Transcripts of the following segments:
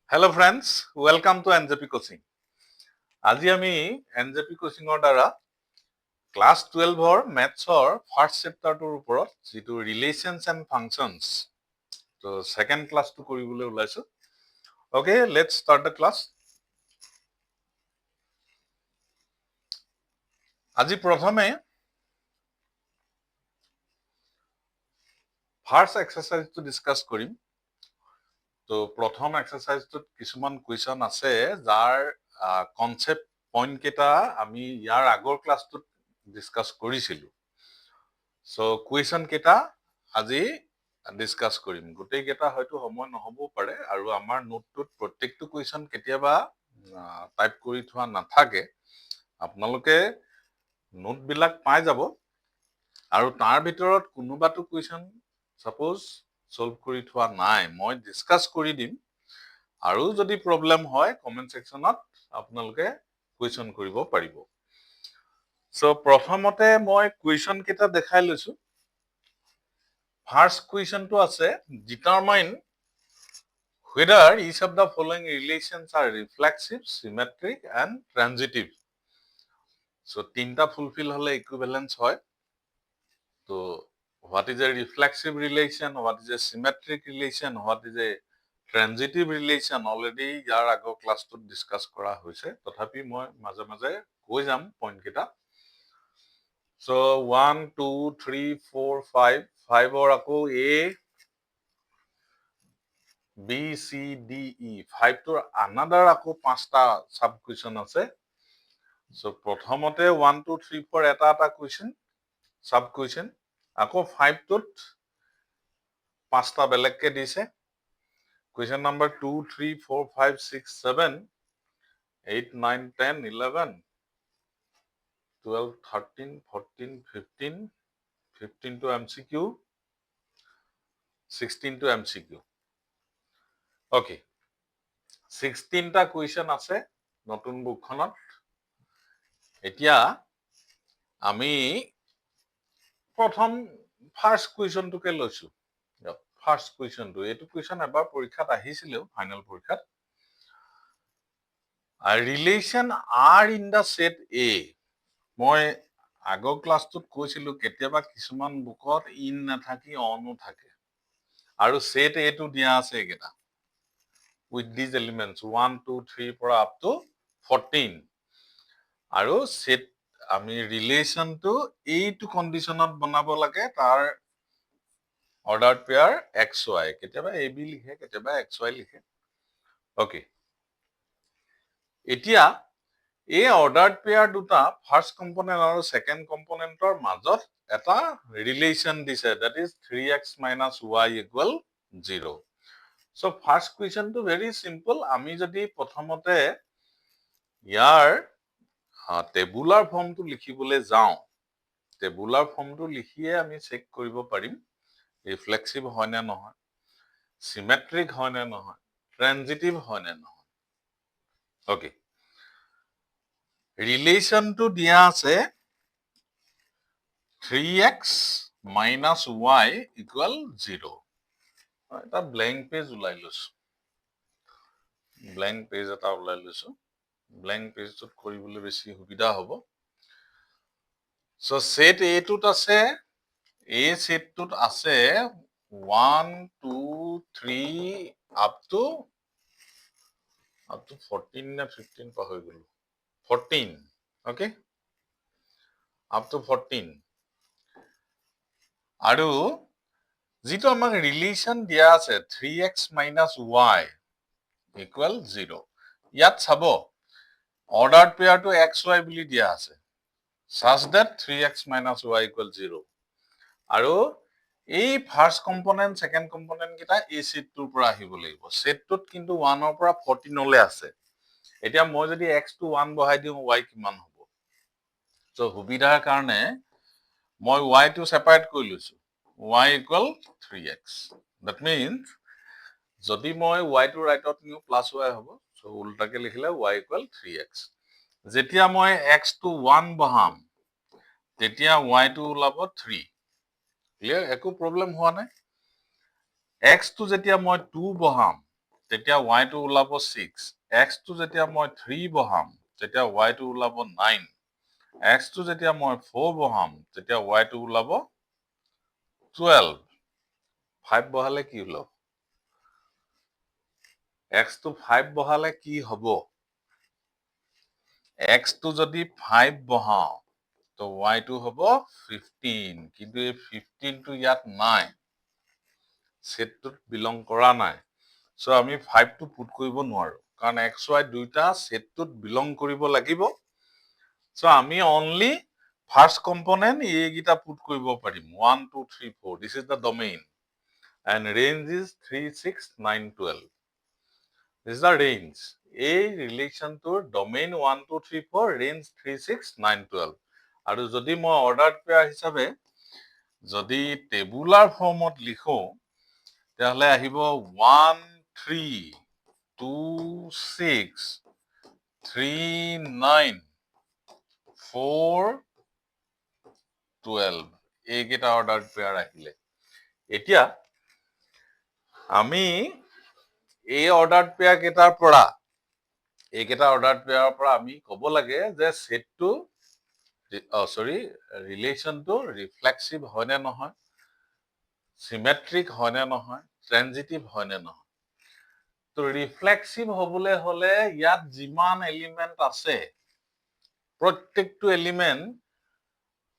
Hello friends, welcome to NJP Coaching. আজি আমি NJP Coaching দ্বাৰা ক্লাস 12 Maths ফাৰ্স্ট চেপ্টাৰটোৰ ওপৰত যেটো ৰিলেশনস এন্ড ফাংশনস তো সেকেন্ড ক্লাসটো কৰিবলৈ ওলাইছো Okay, let's start the class. আজি প্ৰথমে ফাৰ্স্ট এক্সাৰসাইজটো ডিসকাস কৰিম তো প্ৰথম এক্সাৰসাইজটোত কিছুমান কোৱেশ্চন আছে যাৰ কনসেপ্ট পইণ্ট কেটা আমি ইয়াৰ আগৰ ক্লাসটোত ডিসকাস কৰিছিলো সো কোৱেশ্চন কেটা আজি ডিসকাস কৰিম গোটেই কেটা হয়তো সময় নহব পাৰে আৰু আমাৰ নোটটোত প্ৰত্যেকটো কোৱেশ্চন কেতিয়াবা টাইপ কৰি থোৱা নাথাকে আপোনালোকে নোট বিলাক পাই যাব আৰু তাৰ ভিতৰত কোনোবাটো কোৱেশ্চন সাপোজ সলভ কৰি থোৱা নাই মই ডিসকাস কৰি দিম আৰু যদি প্ৰবলেম হয় কমেন্ট সেকশনত আপোনালোকে কোৱেশ্চন কৰিব পাৰিব সো প্ৰথমতে মই কোৱেশ্চন কেটা দেখাই লৈছো ফাৰ্স্ট কোৱেশ্চনটো আছে determine whether each of the following relations are reflexive, symmetric and transitive. So তিনটা ফুলফিল হলে ইকুইভ্যালেন্স হয় তো what is a reflexive relation, what is a symmetric relation, what is a transitive relation already ইয়াৰ আগৰ ক্লাসটোত discuss কৰা হৈছে তথাপি মই মাজে মাজে কৈ যাম পইণ্ট কেটা so 1 2 3 4 5 5 or আকৌ a B C D E 5 to another আকৌ পাঁচটা সাব কোৱেশ্চন আছে so প্ৰথমতে 1 2 3 4 এটা কোৱেশ্চন সাব কোৱেশ্চন আকৌ 5 টোত পাঁচটা বেলেগকে দিছে question number 2 3 4 5 6 7 8 9 10 11 12 13 14 15 15 to MCQ 16 to MCQ okay 16 টা কোৱেশ্চন আছে নতুন বুকখনত এতিয়া আমি প্ৰথম ফাৰ্স্ট কোৱেশ্চনটোকে লৈছো ফাৰ্স্ট কোৱেশ্চনটো এটো কোৱেশ্চন এবাৰ পৰীক্ষাত আহিছিল ফাইনাল পৰীক্ষাত relation are in the set A মই আগৰ ক্লাসটোত কৈছিলো কেতিয়াবা কিছুমান বুকত ইন নাথাকি অনো থাকে আৰু সেট A টো দিয়া আছে একেটা with these elements 1 2 3 পৰা up to 14 আৰু সেট আমি ৰিলেশনটো এইটো কন্ডিশনত বনাব লাগে তাৰ অৰ্ডাৰ পেয়াৰ XY কেতিয়াবা AB লিখে কেতিয়াবা XY লিখে ওকে এতিয়া এই অৰ্ডাৰ পেয়াৰ দুটা ফাৰ্স্ট কম্পোনেন্ট আৰু সেকেন্ড কম্পোনেন্টৰ মাজত এটা ৰিলেশন দিছে that is 3x - y = 0 so first question to very simple আমি যদি প্ৰথমতে ইয়াৰ টেবুলাৰ ফৰ্মটো লিখিবলৈ যাও টেবুলাৰ ফৰ্মটো লিখিয়ে আমি চেক কৰিব পাৰিম ৰিফ্লেক্সিভ হয় নে নহয় সিমেট্ৰিক হয় নে নহয় ট্ৰানজিটিভ হয় নে নহয় ওকে ৰিলেশনটো দিয়া আছে 3x - y = 0 এটা ব্ল্যাঙ্ক পেজ উলাই লৈছো ব্ল্যাঙ্ক পেজ এটা উলাই লৈছো ব্ল্যাঙ্ক পেজটোত কৰিবলৈ বেছি সুবিধা হ'ব সো সেট A টোত আছে A সেটটোত আছে 1 2 3 up to 14 না 15 পাহৰি গলো 14 okay up to 14 আৰু যেটো আমাক ৰিলেশন দিয়া আছে 3x - y = 0 ইয়াত চাব অৰ্ডাৰ পেয়াৰটো XY বুলি দিয়া আছে such that 3x - y = 0 আৰু এই ফাৰ্স্ট কম্পোনেন্ট সেকেন্ড কম্পোনেন্ট কিটা এই সেটটোৰ পৰা আহিব লাগিব সেটটোত কিন্তু 1 ৰ পৰা 14 লৈ আছে এতিয়া মই যদি x to 1 বহাই দিও y কিমান হ'ব সো সুবিধাৰ কাৰণে মই y টো সেপাৰেট কৰি লৈছো y = 3x that means যদি মই y টো ৰাইটত নিউ প্লাস y হ'ব সো উল্টাকে লিখিলে y = 3x যেতিয়া মই x to 1 বহাম তেতিয়া y টো ওলাব 3 ক্লিয়াৰ একো প্ৰবলেম হোৱা নাই x টো যেতিয়া মই 2 বহাম তেতিয়া y টো ওলাব 6 x টো যেতিয়া মই 3 বহাম তেতিয়া y টো ওলাব 9 x টো যেতিয়া মই 4 বহাম তেতিয়া y টো ওলাব 12 5 বহালে কি হলো x টো 5 বহালে কি হ'ব x টো যদি 5 বহাও তো y টো হ'ব 15 কিন্তু এই 15 টো ইয়াত নাই সেটটোত বিলং কৰা নাই সো আমি 5 টো পুট কৰিব নোৱাৰো কাৰণ x y দুইটা সেটটোত বিলং কৰিব লাগিব সো আমি অনলি ফাৰ্স্ট কম্পোনেন্ট এই গিটা পুট কৰিব পাৰিম 1 2 3 4 this is the domain and range is 3 6 9 12 this is the range এই ৰিলেচনটোৰ ডমেইন 1 2 3 4 ৰেঞ্জ 3 6 9 12 আৰু যদি মই অৰ্ডাৰ পেয়াৰ হিচাপে যদি টেবুলাৰ ফৰ্মত লিখো তেতিয়াহলে আহিব 1 3 2 6 3 9 4 12 এইকেইটা অৰ্ডাৰ পেয়াৰ আহিলে এতিয়া আমি এই অৰ্ডাৰ পেয়াৰ কেইটাৰ পৰা এইকেইটা অৰ্ডাৰ পেয়াৰৰ পৰা আমি ক'ব লাগে যে সেটটো ৰিলেচনটো ৰিফ্লেক্সিভ হয় নে নহয় সিমেট্ৰিক হয় নে নহয় ট্ৰানজিটিভ হয় নে নহয় তো ৰিফ্লেক্সিভ হ'বলৈ হলে ইয়াত যিমান এলিমেন্ট আছে প্ৰত্যেকটো এলিমেন্ট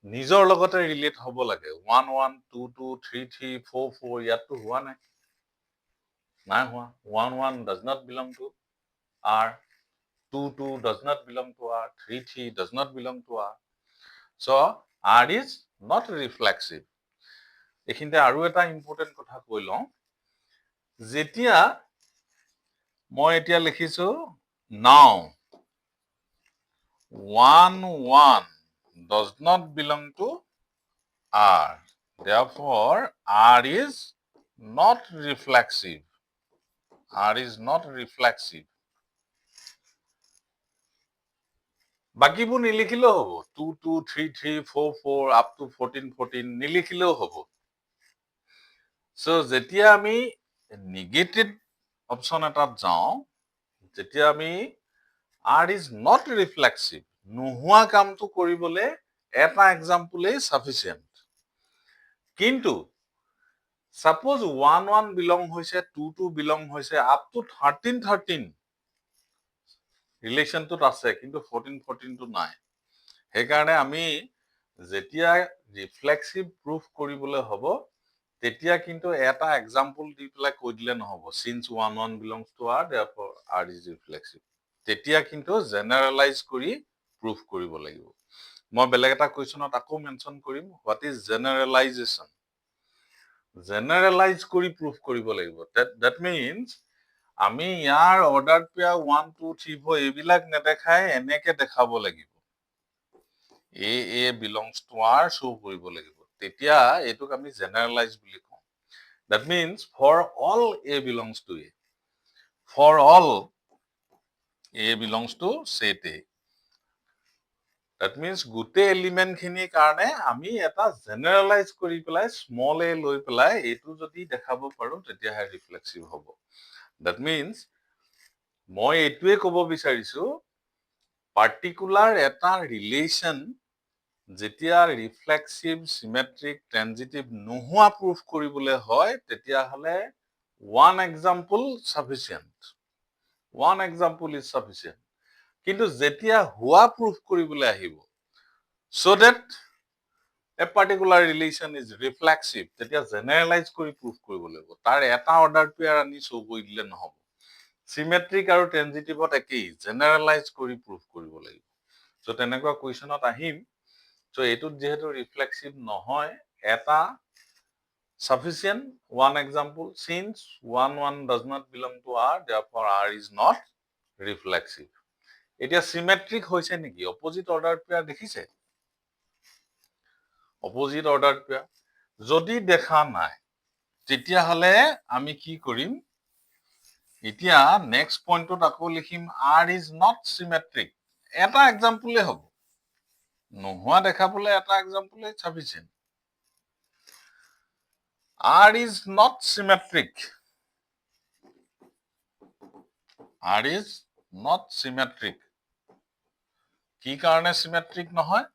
নিজৰ লগতে ৰিলেট হ'ব লাগে 1 1 2 2 3 3 4 4 ইয়াতটো হোৱা নাই নাই হোৱা 1 1 does not belong to R 2 2 does not belong to R 3 3 does not belong to R so R is not reflexive এখিনতে আৰু এটা ইম্পৰ্টেন্ট কথা কৈ লওঁ যেতিয়া মই এতিয়া লিখিছো now 1 1 does not belong to R therefore R is not reflexive R is not reflexive বাকিবোৰ নিলিখিলেও হ'ব 2 2 3 3 4 4 up to 14 14 নিলিখিলেও হ'ব সো যেতিয়া আমি নেগেটিভ অপচন এটাত যাওঁ যেতিয়া আমি R is not reflexive নোহোৱা কামটো কৰিবলৈ এটা এক্সাম্পলেই সাফিসিয়েন্ট কিন্তু সাপোজ 1 1 বিলং হৈছে 2 2 বিলং হৈছে আপ টু 13 13 ৰিলেচনটোত আছে কিন্তু 14 14 টো নাই সেইকাৰণে আমি যেতিয়া ৰিফ্লেক্সিভ প্ৰুফ কৰিবলৈ হ'ব তেতিয়া কিন্তু এটা এক্সাম্পল দি পেলাই কৈ দিলে নহব since 1 1 belongs to R therefore R is reflexive তেতিয়া কিন্তু জেনাৰেলাইজ কৰি প্ৰুফ কৰিব লাগিব মই বেলেগ এটা কোৱেশ্চনত আকৌ মেনশন কৰিম what is generalization জেনাৰেলাইজ কৰি প্ৰুফ কৰিব লাগিব that means আমি ইয়াৰ অৰ্ডাৰ পেয়াৰ 1 2 3 4 এইবিলাক নেদেখাই এনেকে দেখাব লাগিব A belongs to R শো কৰিব লাগিব তেতিয়া এটোক আমি জেনাৰেলাইজ বুলি কওঁ that means for all A belongs to A for all A belongs to set A that means গোটে এলিমেন্ট খিনি কাৰণে আমি এটা জেনাৰেলাইজ কৰি পেলাই স্মল a লৈ পেলাই এটো যদি দেখাব পাৰো তেতিয়া হে ৰিফ্লেক্সিভ হ'ব that means মই এটোৱে ক'ব বিচাৰিছো পাৰ্টিকুলাৰ এটা ৰিলেচন যেতিয়া ৰিফ্লেক্সিভ সিমেট্ৰিক ট্ৰানজিটিভ নোহোৱা প্ৰুফ কৰিবলৈ হয় তেতিয়া হলে one example is sufficient কিন্তু যেতিয়া হোৱা প্ৰুফ কৰিবলৈ আহিব so that a particular relation is reflexive তেতিয়া জেনাৰেলাইজ কৰি প্ৰুফ কৰিব লাগিব তাৰ এটা অৰ্ডাৰ পেয়াৰ আনি শো কৰি দিলে নহব সিমেট্ৰিক আৰু ট্ৰানজিটিভত একেই জেনাৰেলাইজ কৰি প্ৰুফ কৰিব লাগিব সো তেনেকুৱা কোৱেশ্চনত আহিম সো এটোত যেহেতু ৰিফ্লেক্সিভ নহয় এটা sufficient one example since 1 1 does not belong to R therefore R is not reflexive এতিয়া সিমেট্ৰিক হৈছে নেকি অপোজিট অৰ্ডাৰ পেয়াৰ দেখিছে অপোজিট অৰ্ডাৰ পেয়াৰ যদি দেখা নাই তেতিয়া হলে আমি কি কৰিম এতিয়া নেক্সট পইণ্টত আকৌ লিখিম R is not symmetric এটা এক্সাম্পলে হ'ব নোহোৱা দেখাবলৈ এটা এক্সাম্পলে sufficient R is not symmetric R is not symmetric. কি কাৰণে symmetric নহয়?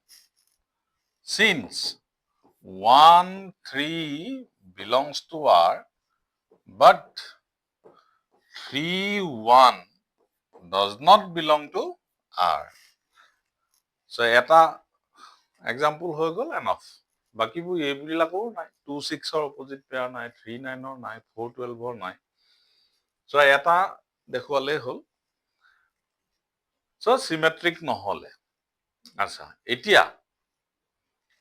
Since 1, 3 belongs to R, but 3, 1 does not belong to R. So এটা example হৈ গ'ল enough. বাকিবোৰ এইবিলাকৰো নাই 2, 6 opposite pair নাই 3, 9 নাই 4, 12 নাই. So এটা দেখুৱালেই হ'ল. So symmetric নহলে. আচ্ছা এতিয়া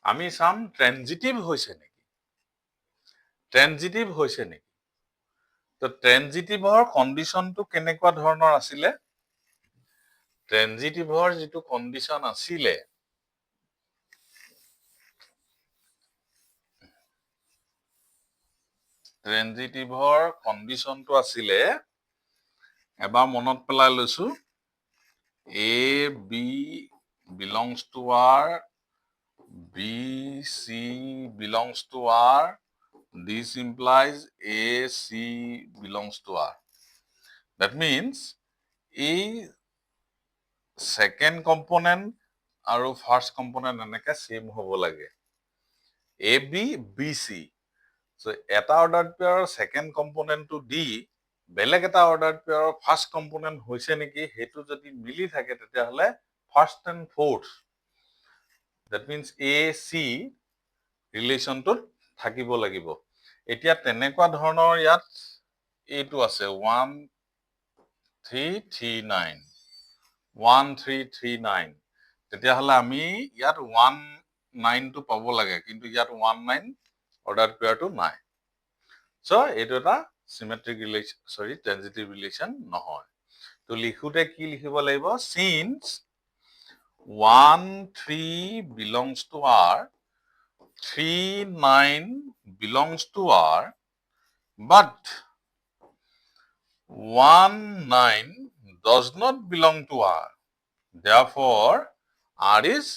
আমি চাম transitive হৈছে নেকি? Transitive হৈছে নেকি? তো ট্ৰেনজিটিভৰ কণ্ডিশ্যনটো কেনেকুৱা ধৰণৰ আছিলে? ট্ৰেনজিটিভৰ যিটো কণ্ডিশ্যন আছিলে ট্ৰেনজিটিভৰ কণ্ডিশ্যনটো আছিলে এবাৰ মনত পেলাই লৈছো A B belongs to R, B C belongs to R, this implies A C belongs to R. That means A second component আৰু first component এনেকে same হ'ব লাগে A B B C. So এটা ordered pair second component to D বেলেগ এটা ordered pair first component হৈছে নেকি হেতু যদি মিলি থাকে তেতিয়াহলে first and fourth. That means A C relation to থাকিব লাগিব এতিয়া তেনেকুৱা ধৰণৰ ইয়াত এইটো আছে 1 3 3 9 1 3 3 9 তেতিয়াহলে আমি ইয়াত 1 9 টো পাব লাগে কিন্তু ইয়াত 1 9 ordered pair টো নাই so এইটো এটা symmetric relation transitive relation নহয় তো লিখোতে কি লিখিব লাগিব since 1 3 belongs to R 3 9 belongs to R but 1 9 does not belong to R. Therefore, R is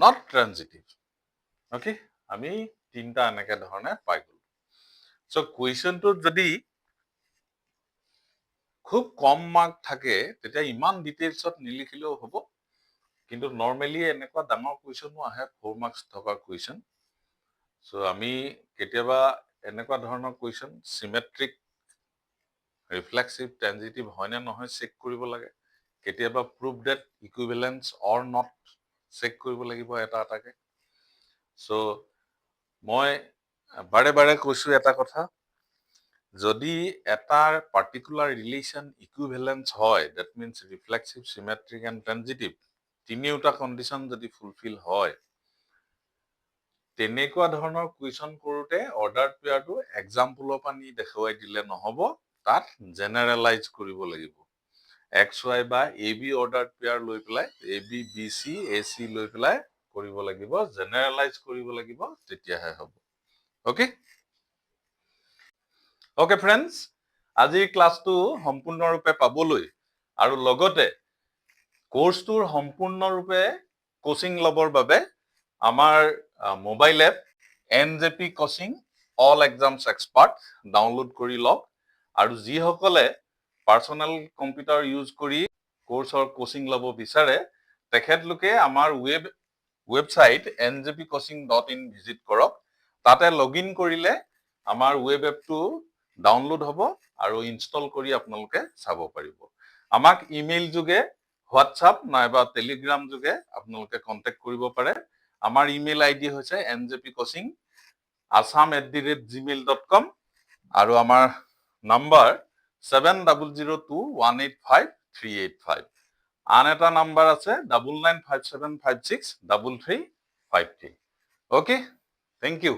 not transitive. Okay? আমি তিনটা এনেকে ধৰণে পাই গ'লো so question টো যদি খুব কম মাৰ্ক থাকে তেতিয়া ইমান ডিটেইলছত নিলিখিলেও হ'ব কিন্তু নৰমালি এনেকুৱা ডাঙৰ কুৱেশ্যনো আহে 4 মাৰ্কছ থকা কুৱেশ্যন so আমি কেতিয়াবা এনেকুৱা ধৰণৰ কুৱেশ্যন সিমেট্ৰিক ৰিফ্লেক্সিভ ট্ৰানজিটিভ হয় নে নহয় চেক কৰিব লাগে কেতিয়াবা prove that equivalence or not check কৰিব লাগিব এটা এটাকে so মই বাৰে বাৰে কৈছো এটা কথা যদি এটা পাৰ্টিকুলাৰ ৰিলেশন ইকুইভ্যালেন্স হয় দ্যাট মিন্স ৰিফ্লেক্সিভ সিমেট্ৰিক এন্ড ট্ৰানজিটিভ তিনিওটা কন্ডিশন যদি ফুলফিল হয় তেনেকুৱা ধৰণৰ কুৱেশ্যন কৰোতে অৰ্ডাৰ পেয়াৰটো এক্সাম্পলৰ পানি দেখুৱাই দিলে নহব তাত জেনাৰেলাইজ কৰিব লাগিব XY বা AB অৰ্ডাৰ পেয়াৰ লৈ পেলাই AB BC AC লৈ পেলাই কৰিব লাগিব জেনাৰেলাইজ কৰিব লাগিব তেতিয়াহে হ'ব ওকে ওকে ফ্ৰেণ্ডছ আজিৰ ক্লাছটো সম্পূৰ্ণৰূপে পাবলৈ আৰু লগতে কোৰ্সটোৰ সম্পূৰ্ণৰূপে কোচিং লবৰ বাবে আমাৰ mobile app NJP COACHING all exams expert download কৰি লওক আৰু যি সকলে পাৰ্সোনাল কম্পিউটাৰ ইউজ কৰি কোৰ্সৰ কোচিং লব বিচাৰে তেখেতলোকে আমাৰ ৱেবসাইট njpcoaching.in ভিজিট কৰক তাতে লগইন কৰিলে আমাৰ ৱেব এপটো ডাউনলোড হ'ব আৰু ইনষ্টল কৰি আপোনালোকে চাব পাৰিব আমাক ইমেইল যোগে হোৱাটসঅ্যাপ নাইবা টেলিগ্ৰাম যোগে আপোনালোকে কন্টাক্ট কৰিব পাৰে আমাৰ ইমেইল আইডি হৈছে njpcoaching@assam@gmail.com আৰু আমাৰ নাম্বাৰ 7002185385 আন এটা নাম্বাৰ আছে 9957563353 okay thank you